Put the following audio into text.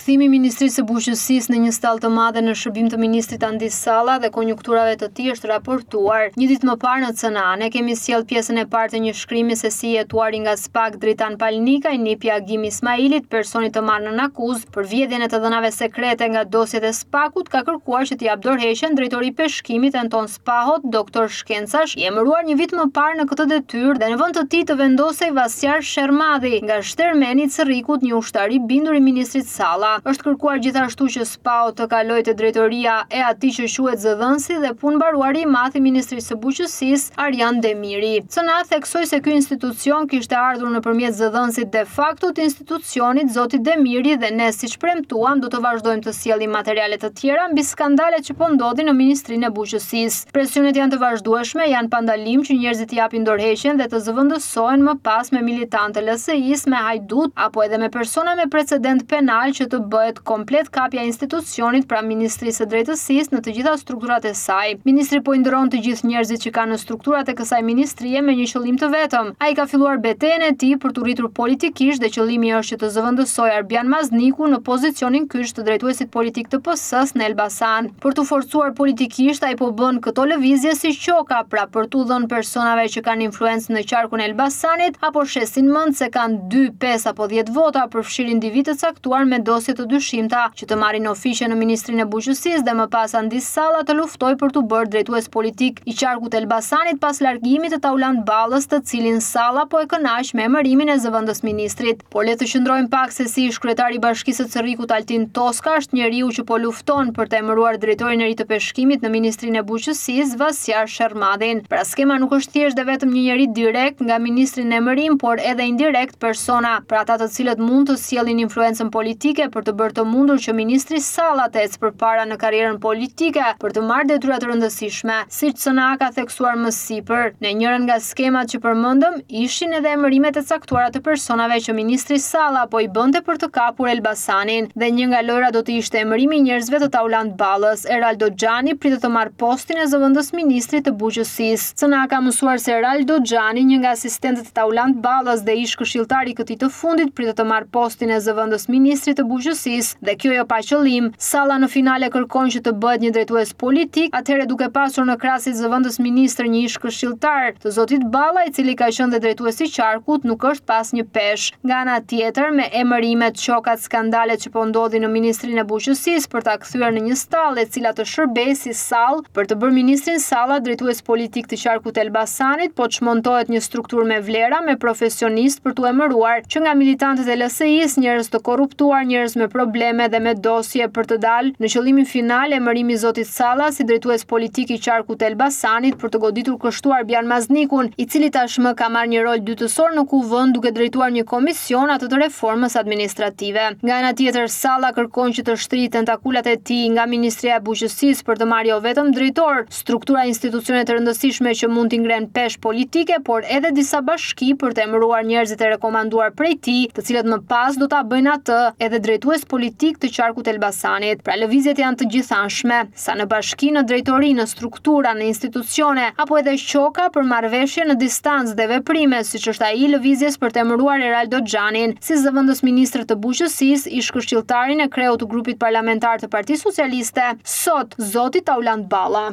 Rikthimi i Ministrisë së Bujqësisë në një stallë të madhe në shërbim të ministrit Andis Salla dhe konjunkturave të tij është raportuar. Një ditë më parë në CNA ne kemi sjellë pjesën e parë të një shkrimi se si jetuari nga SPAK Dritan Palnika i nipi Agim Ismailit, personi të marrë në akuzë për vjedhjen e të dhënave sekrete nga dosjet e SPAK-ut, ka kërkuar që t'i jap dorëheqjen drejtori i peshkimit Anton Spahot, doktor shkencash, i emëruar një vit më parë në këtë detyrë dhe në vend të tij të vendosej Vasjar Shermadhi nga Shtermeni i Cerrikut, një ushtar i bindur i ministrit Salla. Është kërkuar gjithashtu që Spahot të kalojë te drejtoria e atij që quhet zëdhënësi dhe punëmbaruari i madh i Ministrisë së Bujqësisë, Arjan Demiri. CNA theksoi se ky institucion kishte ardhur nëpërmjet zëdhënësit de facto të institucionit, zotit Demiri, dhe ne, siç premtuam, do të vazhdojmë të sjellim materiale të tjera mbi skandalet që po ndodhin në Ministrinë e Bujqësisë. Presionet janë të vazhdueshme, janë pa ndalim që njerëzit i japin dorëheqjen dhe të zëvendësohen më pas me militantë LSI-s, me hajdut apo edhe me persona me precedent penal që të bëhet komplet kapja e institucionit pra Ministrisë së Drejtësisë në të gjitha strukturat e saj. Ministri po i ndron të gjithë njerëzit që kanë në strukturat e kësaj ministrie me një qëllim të vetëm. Ai ka filluar betejën e tij për të rritur politikisht dhe qëllimi është që të zëvendësojë Arbian Mazniku në pozicionin kyç të drejtuesit politik të PS-s në Elbasan. Për të forcuar politikisht ai po bën këto lëvizje si qoka, pra për t'u dhënë personave që kanë influencë në qarkun e Elbasanit apo shesin mend se kanë 2, 5 apo 10 vota për fshirë individ të caktuar me dosje të dyshimta që të marrin ofiqe në Ministrinë e Bujqësisë dhe më pas Andis Salla të luftoj për të bërë drejtues politik i qarkut të Elbasanit pas largimit të Taulant Ballës, të cilin Salla po e kënaq me emërimin e zëvendës ministrit. Por le të qëndrojmë pak se si kryetari i Bashkisë së Cerrikut Altin Toska është njeriu që po lufton për të emëruar drejtorin e ri të peshkimit në Ministrinë e Bujqësisë, Vasjar Shermadhin. Pra skema nuk është thjesht dhe vetëm një njeri direkt nga ministri në emërim, por edhe indirekt persona, pra ata të cilët mund të sjellin influencën politike për të bërë të mundur që ministri Salla të ecë përpara në karrierën politike për të marrë detyra të rëndësishme. Siç CNA ka theksuar më sipër, në njërin nga skemat që përmendëm ishin edhe emërimet e caktuara të personave që ministri Salla po i bënte për të kapur Elbasanin, dhe një nga lojra do të ishte emërimi i njerëzve të Taulant Ballës. Eraldo Xhani pritet të marrë postin e zëvendës ministrit të Bujqësisë. CNA ka mësuar se Eraldo Xhani, një nga asistentët e Taulant Ballës dhe ish këshilltari i këtij të fundit, pritet të marrë postin e zëvendës ministrit të Bujqësisë, dhe kjo jo pa qëllim. Salla në finale kërkon që të bëhet një drejtues politik, atëherë duke pasur në krahasit zëvendës ministër një ish këshilltar të zotit Balla, i cili ka qenë dhe drejtues i qarkut, nuk është pas një pesh. Nga ana tjetër, me emërimet, çokat, skandalet që po ndodhin në Ministrinë e Bujqësisë për ta kthyer në një stallë e cila të shërbejë si sallë për të bërë ministrin Salla drejtues politik të qarkut të Elbasanit, po çmontohet një strukturë me vlera, me profesionistë për t'u emëruar, që nga militantët e LSI-s, njerëz të korruptuar, njerëz me probleme dhe me dosje për të dalë në qëllimin final emërimi i zotit Salla si drejtues politik i qarkut të Elbasanit për të goditur kështu Arbian Maznikun, i cili tashmë ka marrë një rol dytësor në kuvend duke drejtuar një komision atë të reformës administrative. Nga ana tjetër, Salla kërkon që të shtrihet tentakulat e tij nga Ministria e Bujqësisë për të marrë jo vetëm drejtor, struktura institucione të rëndësishme që mund t'i ngrenë pesh politike, por edhe disa bashki për të emëruar njerëzit e rekomanduar prej tij, të cilët më pas do ta bëjnë atë edhe drejtues politik të qarkut të Elbasanit. Pra lëvizjet janë të gjithanshme, sa në bashki, në drejtori, në struktura, në institucione, apo edhe qoka për marrëveshje në distancë dhe veprime, siç është ai lëvizjes për të emëruar Eraldo Xhanin si zëvendës ministër të Bujqësisë, ish këshilltarin e kreut të grupit parlamentar të Partisë Socialiste, sot zoti Taulant Balla.